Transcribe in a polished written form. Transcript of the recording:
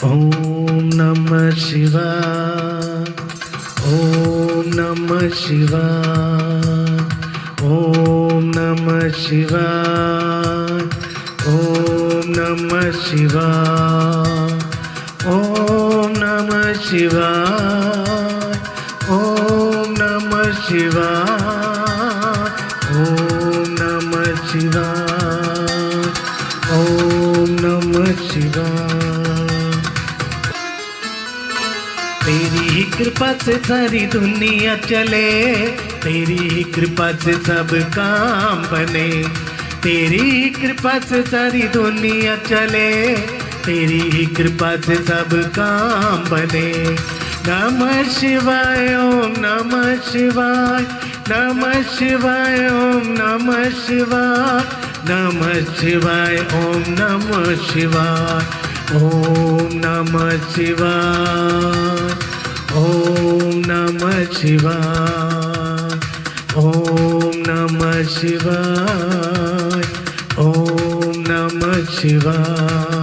ओम नमः शिवाय। ओम नमः शिवाय। ओम नमः शिवाय। ओम नमः शिवाय। ओम नमः शिवाय। ओम नमः शिवाय। ओम नमः शिवाय। ओम नमः शिवाय। तेरी ही कृपा से सारी दुनिया चले, तेरी ही कृपा से सब काम बने, तेरी ही कृपा से सारी दुनिया चले, तेरी ही कृपा से सब काम बने। नमः शिवाय ओम नमः शिवाय। नमः शिवाय ओम नमः शिवाय। नमः शिवाय ओम नमः शिवाय। ओम नमः शिवाय। ओम नमः शिवाय। ओम नमः शिवाय। ओम नमः शिवाय।